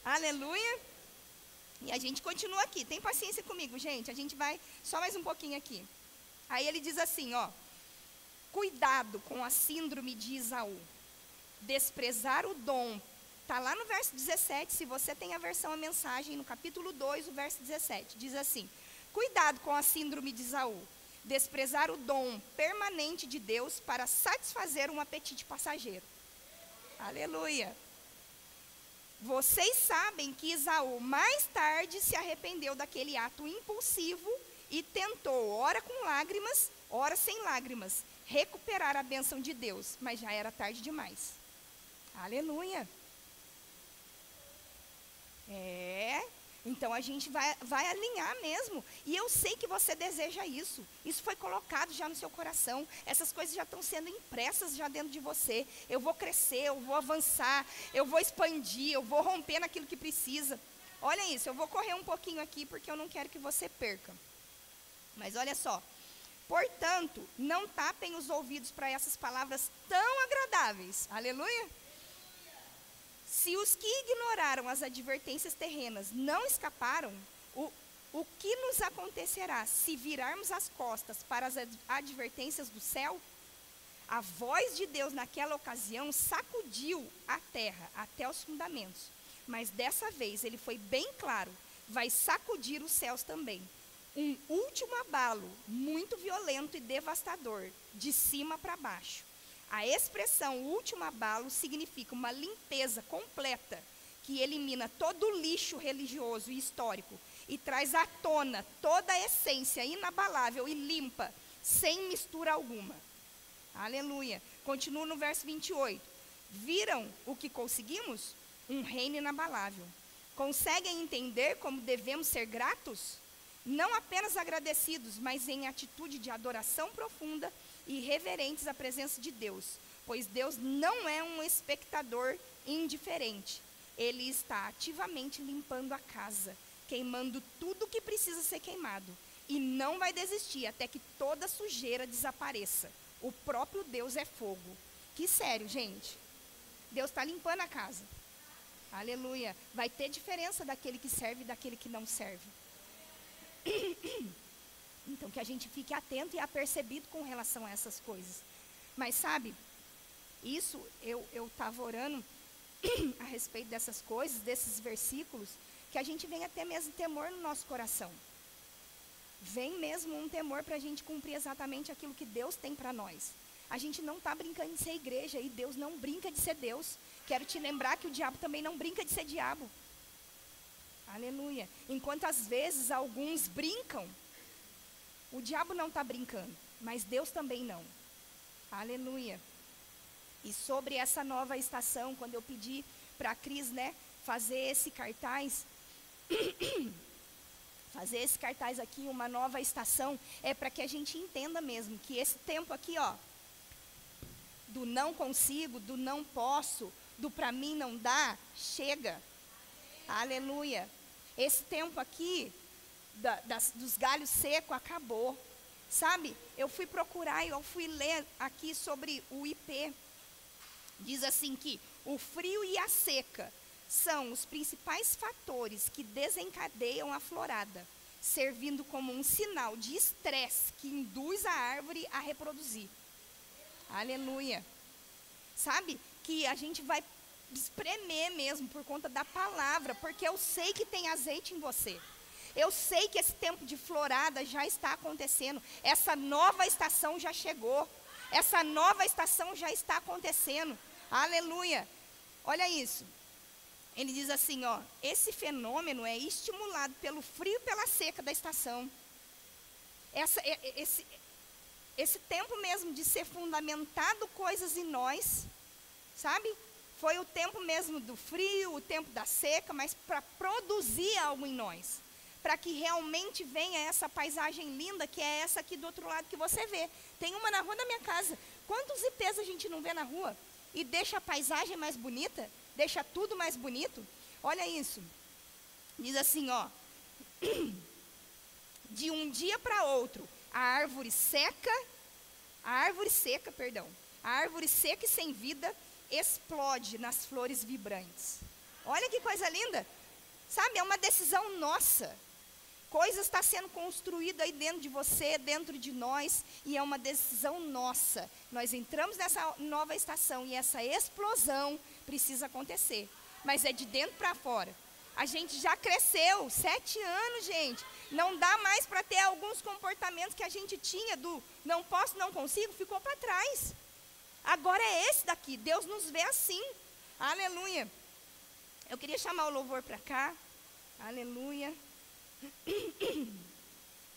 aleluia. E a gente continua aqui, tem paciência comigo, gente, a gente vai só mais um pouquinho aqui. Aí ele diz assim, ó, cuidado com a síndrome de Esaú, desprezar o dom. Está lá no verso 17, se você tem a versão a mensagem, no capítulo 2, o verso 17, diz assim, cuidado com a síndrome de Esaú, desprezar o dom permanente de Deus para satisfazer um apetite passageiro. Aleluia. Vocês sabem que Esaú mais tarde se arrependeu daquele ato impulsivo e tentou, ora com lágrimas, ora sem lágrimas, recuperar a bênção de Deus, mas já era tarde demais. Aleluia. Então a gente vai alinhar mesmo. E eu sei que você deseja isso. Isso foi colocado já no seu coração. Essas coisas já estão sendo impressas já dentro de você. Eu vou crescer, eu vou avançar, eu vou expandir, eu vou romper naquilo que precisa. Olha isso, eu vou correr um pouquinho aqui porque eu não quero que você perca. Mas olha só. Portanto, não tapem os ouvidos para essas palavras tão agradáveis. Aleluia. Se os que ignoraram as advertências terrenas não escaparam, o que nos acontecerá se virarmos as costas para as advertências do céu? A voz de Deus naquela ocasião sacudiu a terra até os fundamentos. Mas dessa vez ele foi bem claro, vai sacudir os céus também. Um último abalo muito violento e devastador, de cima para baixo. A expressão último abalo significa uma limpeza completa, que elimina todo o lixo religioso e histórico e traz à tona toda a essência inabalável e limpa, sem mistura alguma. Aleluia. Continua no verso 28. Viram o que conseguimos? Um reino inabalável. Conseguem entender como devemos ser gratos? Não apenas agradecidos, mas em atitude de adoração profunda e reverentes à presença de Deus, pois Deus não é um espectador indiferente. Ele está ativamente limpando a casa, queimando tudo que precisa ser queimado, e não vai desistir até que toda sujeira desapareça. O próprio Deus é fogo. Que sério, gente. Deus está limpando a casa. Aleluia. Vai ter diferença daquele que serve e daquele que não serve. Então, que a gente fique atento e apercebido com relação a essas coisas. Mas, sabe, isso eu estava orando a respeito dessas coisas, desses versículos, que a gente venha ter mesmo temor no nosso coração. Vem mesmo um temor para a gente cumprir exatamente aquilo que Deus tem para nós. A gente não está brincando de ser igreja e Deus não brinca de ser Deus. Quero te lembrar que o diabo também não brinca de ser diabo. Aleluia. Enquanto às vezes alguns brincam, o diabo não está brincando, mas Deus também não. Aleluia. E sobre essa nova estação, quando eu pedi para a Cris, fazer esse cartaz, aqui, uma nova estação, é para que a gente entenda mesmo que esse tempo aqui, do não consigo, do não posso, do para mim não dá, chega. Aleluia. Esse tempo aqui, dos galhos secos, acabou. Sabe, eu fui procurar, eu fui ler aqui sobre o IP. Diz assim que o frio e a seca são os principais fatores que desencadeiam a florada, servindo como um sinal de estresse que induz a árvore a reproduzir. Aleluia. Sabe, que a gente vai espremer mesmo por conta da palavra, porque eu sei que tem azeite em você. Eu sei que esse tempo de florada já está acontecendo. Essa nova estação já chegou. Essa nova estação já está acontecendo. Aleluia. Olha isso. Ele diz assim, esse fenômeno é estimulado pelo frio e pela seca da estação. Esse tempo mesmo de ser fundamentado coisas em nós, sabe? Foi o tempo mesmo do frio, o tempo da seca, mas para produzir algo em nós. Para que realmente venha essa paisagem linda, que é essa aqui do outro lado que você vê. Tem uma na rua da minha casa. Quantos ipês a gente não vê na rua? E deixa a paisagem mais bonita? Deixa tudo mais bonito? Olha isso. Diz assim, de um dia para outro, a árvore seca e sem vida explode nas flores vibrantes. Olha que coisa linda. Sabe, é uma decisão nossa. Coisas estão sendo construídas aí dentro de você, dentro de nós, e é uma decisão nossa. Nós entramos nessa nova estação e essa explosão precisa acontecer. Mas é de dentro para fora. A gente já cresceu, 7 anos, gente. Não dá mais para ter alguns comportamentos que a gente tinha do não posso, não consigo, ficou para trás. Agora é esse daqui, Deus nos vê assim. Aleluia. Eu queria chamar o louvor para cá. Aleluia.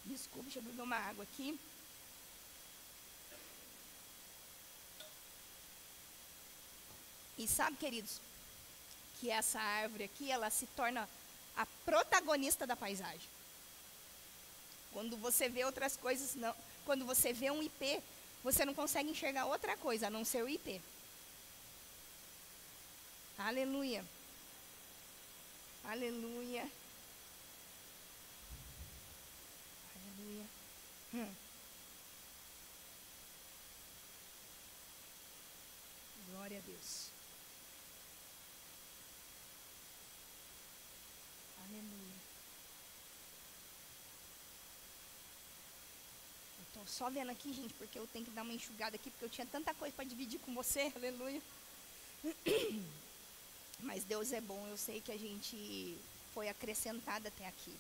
Desculpa, deixa eu beber uma água aqui. E sabe, queridos, que essa árvore aqui, ela se torna a protagonista da paisagem. Quando você vê outras coisas, não, quando você vê um ipê, você não consegue enxergar outra coisa, a não ser o ipê. Aleluia. Aleluia. Aleluia. Glória a Deus. Aleluia. Eu estou só vendo aqui, gente, porque eu tenho que dar uma enxugada aqui, porque eu tinha tanta coisa para dividir com você. Aleluia. Mas Deus é bom, eu sei que a gente foi acrescentada até aqui,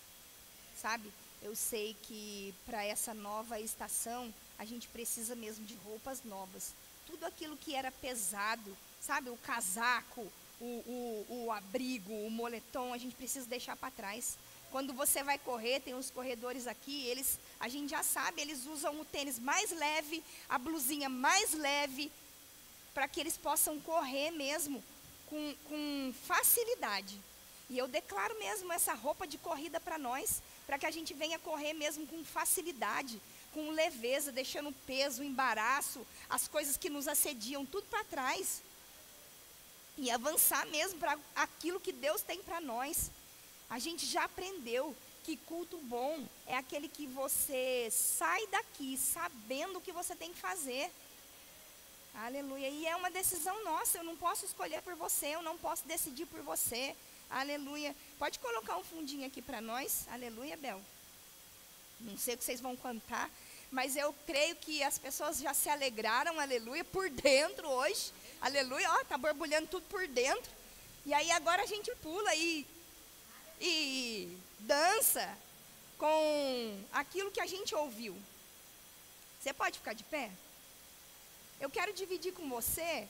sabe? Eu sei que para essa nova estação, a gente precisa mesmo de roupas novas. Tudo aquilo que era pesado, sabe? O casaco, o abrigo, o moletom, a gente precisa deixar para trás. Quando você vai correr, tem uns corredores aqui, a gente já sabe, eles usam o tênis mais leve, a blusinha mais leve, para que eles possam correr mesmo com facilidade. E eu declaro mesmo essa roupa de corrida para nós, para que a gente venha correr mesmo com facilidade, com leveza, deixando o peso, o embaraço, as coisas que nos assediam, tudo para trás. E avançar mesmo para aquilo que Deus tem para nós. A gente já aprendeu que culto bom é aquele que você sai daqui sabendo o que você tem que fazer. Aleluia. E é uma decisão nossa, eu não posso escolher por você, eu não posso decidir por você. Aleluia. Pode colocar um fundinho aqui para nós. Aleluia, Bel. Não sei o que vocês vão cantar, mas eu creio que as pessoas já se alegraram, aleluia, por dentro hoje. Aleluia, ó, tá borbulhando tudo por dentro. E aí agora a gente pula e dança com aquilo que a gente ouviu. Você pode ficar de pé? Eu quero dividir com você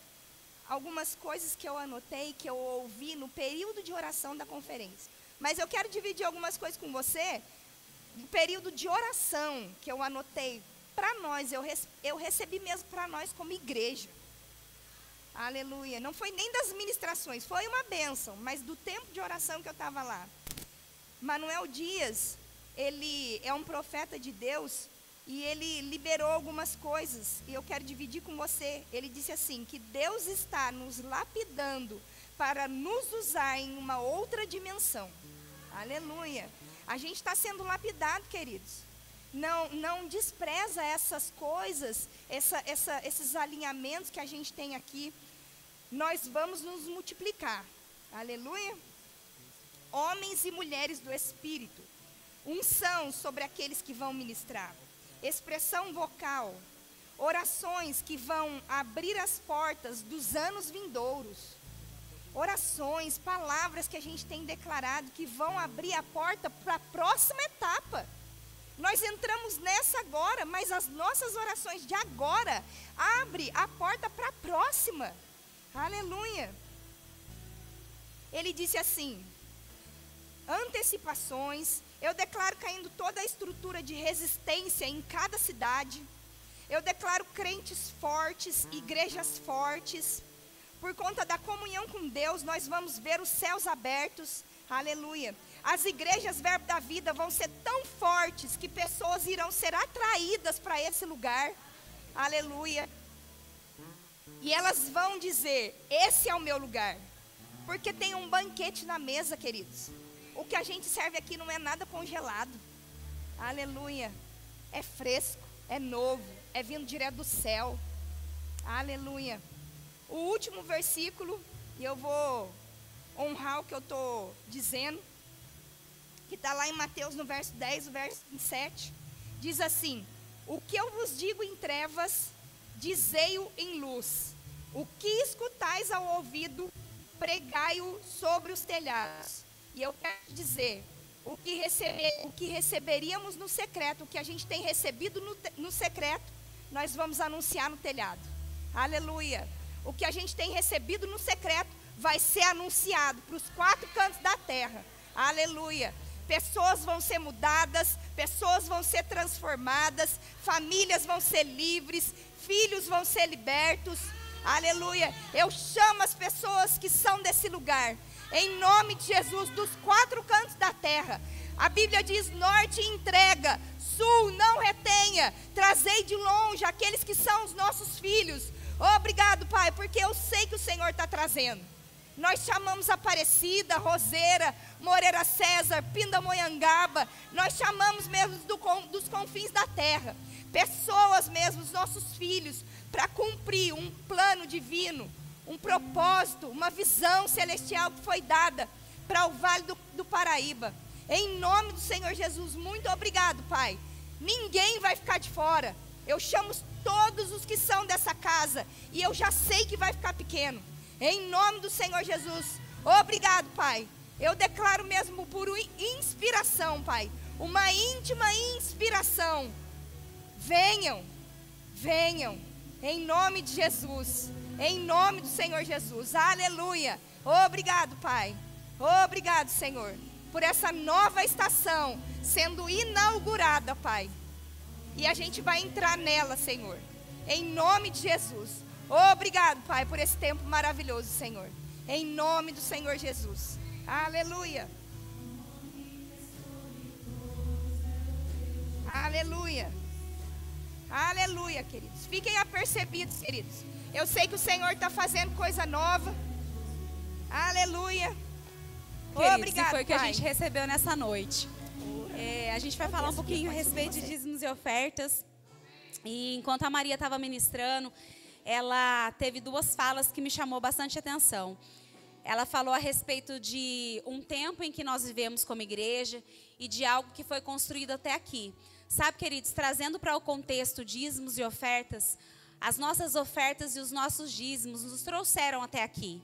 algumas coisas que eu anotei, que eu ouvi no período de oração da conferência. Mas eu quero dividir algumas coisas com você no período de oração que eu anotei para nós. Eu recebi mesmo para nós como igreja. Aleluia. Não foi nem das ministrações, foi uma bênção, mas do tempo de oração que eu estava lá. Manuel Dias, ele é um profeta de Deus e ele liberou algumas coisas e eu quero dividir com você. Ele disse assim, que Deus está nos lapidando para nos usar em uma outra dimensão. Aleluia. A gente está sendo lapidado, queridos. Não despreza essas coisas, esses alinhamentos que a gente tem aqui. Nós vamos nos multiplicar. Aleluia. Homens e mulheres do Espírito. Unção sobre aqueles que vão ministrar. Expressão vocal. Orações que vão abrir as portas dos anos vindouros. Orações, palavras que a gente tem declarado que vão abrir a porta para a próxima etapa. Nós entramos nessa agora, mas as nossas orações de agora abrem a porta para a próxima. Aleluia. Ele disse assim, antecipações, eu declaro caindo toda a estrutura de resistência em cada cidade. Eu declaro crentes fortes, igrejas fortes. Por conta da comunhão com Deus, nós vamos ver os céus abertos. Aleluia. As igrejas Verbo da Vida vão ser tão fortes que pessoas irão ser atraídas para esse lugar. Aleluia. E elas vão dizer, esse é o meu lugar. Porque tem um banquete na mesa, queridos. O que a gente serve aqui não é nada congelado. Aleluia. É fresco, é novo, é vindo direto do céu. Aleluia. O último versículo, e eu vou honrar o que eu estou dizendo. que está lá em Mateus, no verso 10, o verso 27, diz assim: o que eu vos digo em trevas, dizei-o em luz. O que escutais ao ouvido, pregai-o sobre os telhados. E eu quero dizer, o que receberíamos no secreto, o que a gente tem recebido no secreto, nós vamos anunciar no telhado. Aleluia. O que a gente tem recebido no secreto vai ser anunciado para os 4 cantos da terra. Aleluia. Pessoas vão ser mudadas, pessoas vão ser transformadas, famílias vão ser livres, filhos vão ser libertos. Aleluia. Eu chamo as pessoas que são desse lugar, em nome de Jesus, dos 4 cantos da terra. A Bíblia diz: norte entrega, sul não retenha, trazei de longe aqueles que são os nossos filhos. Obrigado, Pai, porque eu sei que o Senhor está trazendo. Nós chamamos Aparecida, Roseira, Moreira César, Pindamonhangaba. Nós chamamos mesmo dos confins da terra. Pessoas mesmo, os nossos filhos, para cumprir um plano divino, um propósito, uma visão celestial que foi dada para o Vale do Paraíba. Em nome do Senhor Jesus, muito obrigado, Pai. Ninguém vai ficar de fora. Eu chamo todos os que são dessa casa e eu já sei que vai ficar pequeno. Em nome do Senhor Jesus, obrigado, Pai. Eu declaro mesmo por inspiração, Pai, uma íntima inspiração. Venham, venham, em nome de Jesus, em nome do Senhor Jesus, aleluia. Obrigado, Pai, obrigado, Senhor, por essa nova estação sendo inaugurada, Pai. E a gente vai entrar nela, Senhor, em nome de Jesus. Obrigado, Pai, por esse tempo maravilhoso, Senhor. Em nome do Senhor Jesus. Aleluia. Aleluia. Aleluia, queridos. Fiquem apercebidos, queridos. Eu sei que o Senhor está fazendo coisa nova. Aleluia. Queridos, obrigado, e foi o que Pai. a gente recebeu nessa noite. A gente vai falar um pouquinho a respeito de dízimos e ofertas. E enquanto a Maria estava ministrando, ela teve 2 falas que me chamou bastante atenção. Ela falou a respeito de um tempo em que nós vivemos como igreja e de algo que foi construído até aqui. Sabe, queridos, trazendo para o contexto dízimos e ofertas, as nossas ofertas e os nossos dízimos nos trouxeram até aqui.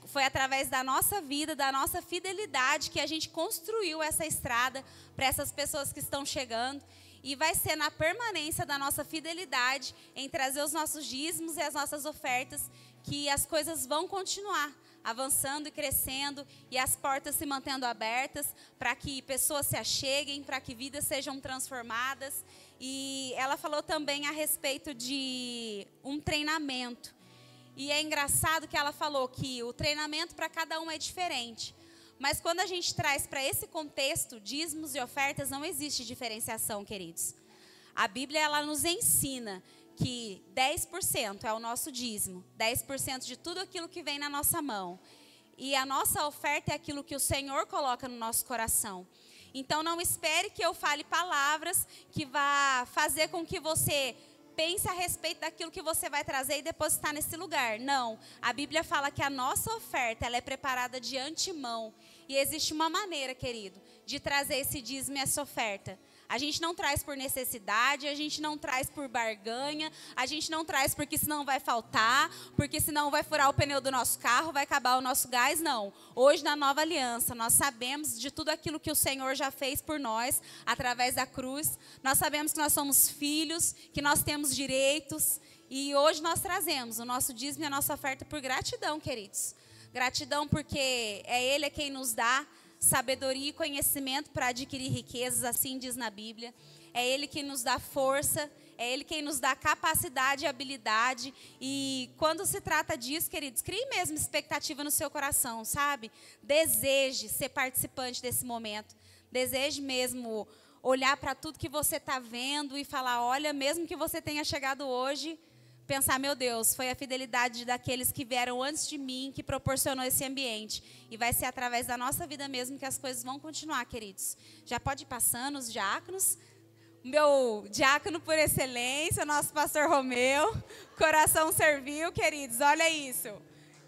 Foi através da nossa vida, da nossa fidelidade, que a gente construiu essa estrada para essas pessoas que estão chegando. E vai ser na permanência da nossa fidelidade em trazer os nossos dízimos e as nossas ofertas que as coisas vão continuar avançando e crescendo e as portas se mantendo abertas para que pessoas se acheguem, para que vidas sejam transformadas. E ela falou também a respeito de um treinamento. E é engraçado que ela falou que o treinamento para cada um é diferente. Mas quando a gente traz para esse contexto, dízimos e ofertas, não existe diferenciação, queridos. A Bíblia, ela nos ensina que 10% é o nosso dízimo, 10% de tudo aquilo que vem na nossa mão. E a nossa oferta é aquilo que o Senhor coloca no nosso coração. Então, não espere que eu fale palavras que vá fazer com que você pense a respeito daquilo que você vai trazer e depositar nesse lugar. Não, a Bíblia fala que a nossa oferta, ela é preparada de antemão. E existe uma maneira, querido, de trazer esse dízimo e essa oferta. A gente não traz por necessidade, a gente não traz por barganha, a gente não traz porque senão vai faltar, porque senão vai furar o pneu do nosso carro, vai acabar o nosso gás, não. Hoje, na nova aliança, nós sabemos de tudo aquilo que o Senhor já fez por nós, através da cruz. Nós sabemos que nós somos filhos, que nós temos direitos, e hoje nós trazemos o nosso dízimo e a nossa oferta por gratidão, queridos. Gratidão porque Ele é quem nos dá sabedoria e conhecimento para adquirir riquezas, assim diz na Bíblia. É Ele quem nos dá força, é Ele quem nos dá capacidade e habilidade. E quando se trata disso, queridos, crie mesmo expectativa no seu coração, sabe? Deseje ser participante desse momento. Deseje mesmo olhar para tudo que você está vendo e falar, olha, mesmo que você tenha chegado hoje, pensar, meu Deus, foi a fidelidade daqueles que vieram antes de mim que proporcionou esse ambiente. E vai ser através da nossa vida mesmo que as coisas vão continuar, queridos. Já pode ir passando os diáconos. O meu diácono por excelência, o nosso pastor Romeu. Coração servil, queridos, olha isso.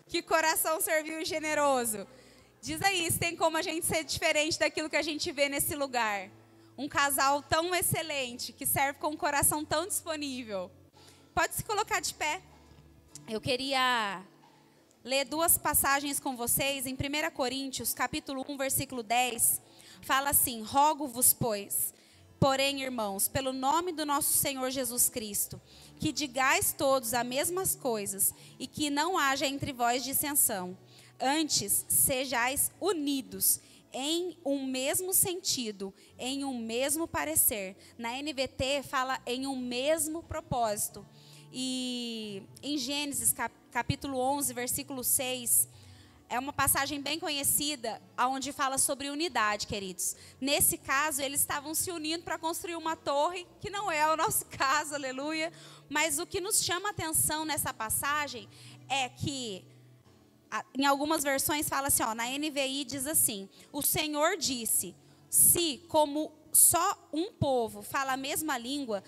Que coração servil e generoso. Diz aí se tem como a gente ser diferente daquilo que a gente vê nesse lugar. Um casal tão excelente, que serve com um coração tão disponível. Pode se colocar de pé. Eu queria ler 2 passagens com vocês. Em 1 Coríntios, capítulo 1, versículo 10, fala assim: rogo-vos, pois, porém, irmãos, pelo nome do nosso Senhor Jesus Cristo, que digais todos as mesmas coisas e que não haja entre vós dissensão. Antes, sejais unidos em um mesmo sentido, em um mesmo parecer. Na NVT fala em um mesmo propósito. E em Gênesis capítulo 11, versículo 6, é uma passagem bem conhecida, onde fala sobre unidade, queridos. Nesse caso, eles estavam se unindo para construir uma torre, que não é o nosso caso, aleluia. Mas o que nos chama a atenção nessa passagem é que, em algumas versões fala assim, na NVI diz assim: o Senhor disse, se como só um povo fala a mesma língua,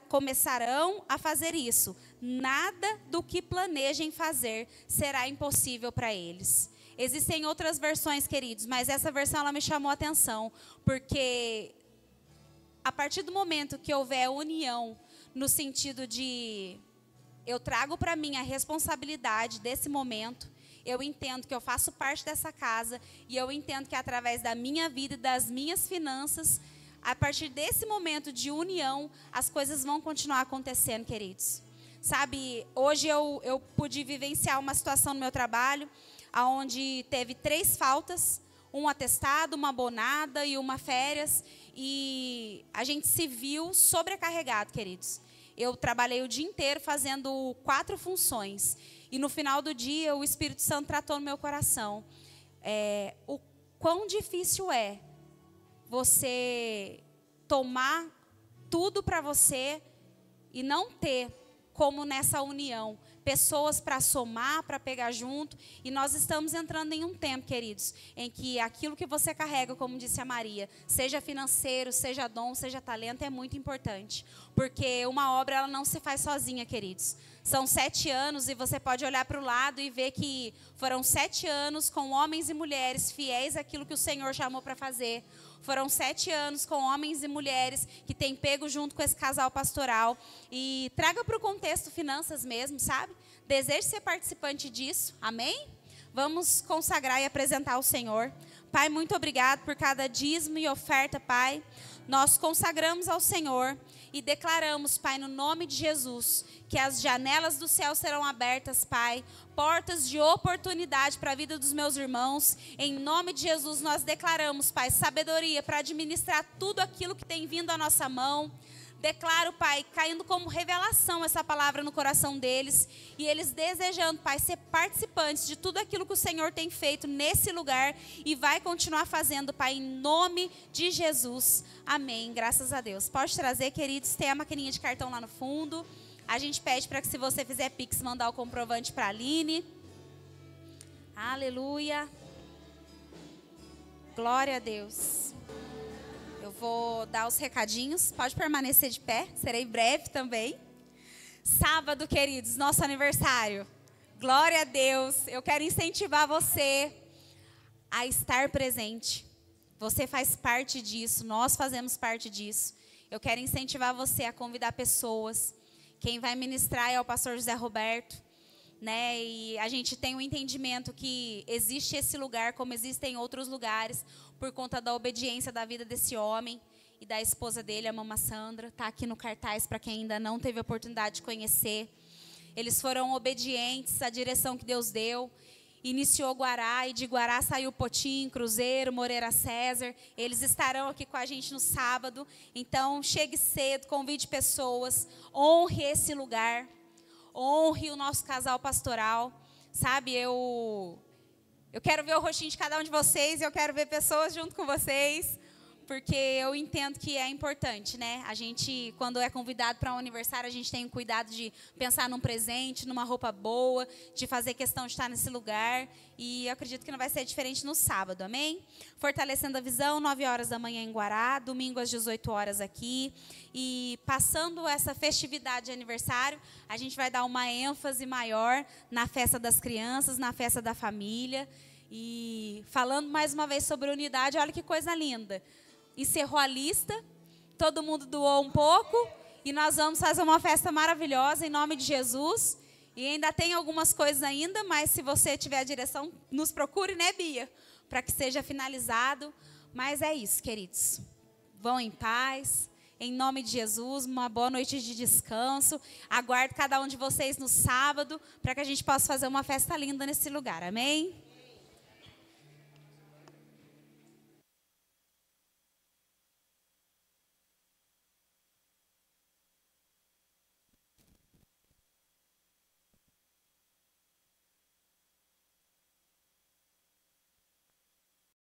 começarão a fazer isso, nada do que planejem fazer será impossível para eles. Existem outras versões, queridos, mas essa versão ela me chamou a atenção, porque a partir do momento que houver união, no sentido de eu trago para mim a responsabilidade desse momento, eu entendo que eu faço parte dessa casa, e eu entendo que através da minha vida e das minhas finanças, a partir desse momento de união, as coisas vão continuar acontecendo, queridos. Sabe, hoje eu pude vivenciar uma situação no meu trabalho, onde teve 3 faltas, um atestado, uma abonada e uma férias, e a gente se viu sobrecarregado, queridos. Eu trabalhei o dia inteiro fazendo 4 funções, e no final do dia o Espírito Santo tratou no meu coração. O quão difícil é você tomar tudo para você e não ter, como nessa união, pessoas para somar, para pegar junto. E nós estamos entrando em um tempo, queridos, em que aquilo que você carrega, como disse a Maria, seja financeiro, seja dom, seja talento, é muito importante. Porque uma obra ela não se faz sozinha, queridos. São 7 anos e você pode olhar para o lado e ver que foram 7 anos com homens e mulheres fiéis àquilo que o Senhor chamou para fazer. Foram 7 anos com homens e mulheres que têm pego junto com esse casal pastoral. E traga para o contexto finanças mesmo, sabe? Desejo ser participante disso, amém? Vamos consagrar e apresentar ao Senhor. Pai, muito obrigado por cada dízimo e oferta, Pai. Nós consagramos ao Senhor e declaramos, Pai, no nome de Jesus, que as janelas do céu serão abertas, Pai. Portas de oportunidade para a vida dos meus irmãos. Em nome de Jesus, nós declaramos, Pai, sabedoria para administrar tudo aquilo que tem vindo à nossa mão. Declaro, Pai, caindo como revelação essa palavra no coração deles. E eles desejando, Pai, ser participantes de tudo aquilo que o Senhor tem feito nesse lugar. E vai continuar fazendo, Pai, em nome de Jesus. Amém. Graças a Deus. Pode trazer, queridos. Tem a maquininha de cartão lá no fundo. A gente pede para que, se você fizer Pix, mandar o comprovante para a Aline. Aleluia. Glória a Deus. Eu vou dar os recadinhos. Pode permanecer de pé. Serei breve também. Sábado, queridos, nosso aniversário. Glória a Deus. Eu quero incentivar você a estar presente. Você faz parte disso. Nós fazemos parte disso. Eu quero incentivar você a convidar pessoas. Quem vai ministrar é o pastor José Roberto, né? E a gente tem um entendimento que existe esse lugar, como existem outros lugares, por conta da obediência da vida desse homem e da esposa dele, a Mama Sandra. Está aqui no cartaz para quem ainda não teve a oportunidade de conhecer. Eles foram obedientes à direção que Deus deu. Iniciou Guará, e de Guará saiu Potim, Cruzeiro, Moreira César. Eles estarão aqui com a gente no sábado. Então, chegue cedo, convide pessoas, honre esse lugar, honre o nosso casal pastoral. Sabe, eu quero ver o rostinho de cada um de vocês, eu quero ver pessoas junto com vocês, porque eu entendo que é importante, né? A gente, quando é convidado para um aniversário, a gente tem o cuidado de pensar num presente, numa roupa boa, de fazer questão de estar nesse lugar. E eu acredito que não vai ser diferente no sábado, amém? Fortalecendo a Visão, 9 horas da manhã em Guará, domingo às 18 horas aqui. E passando essa festividade de aniversário, a gente vai dar uma ênfase maior na festa das crianças, na festa da família. E falando mais uma vez sobre unidade, olha que coisa linda. Encerrou a lista, todo mundo doou um pouco e nós vamos fazer uma festa maravilhosa em nome de Jesus. E ainda tem algumas coisas ainda, mas se você tiver a direção, nos procure, né, Bia? Para que seja finalizado. Mas é isso, queridos. Vão em paz. Em nome de Jesus, uma boa noite de descanso. Aguardo cada um de vocês no sábado para que a gente possa fazer uma festa linda nesse lugar. Amém?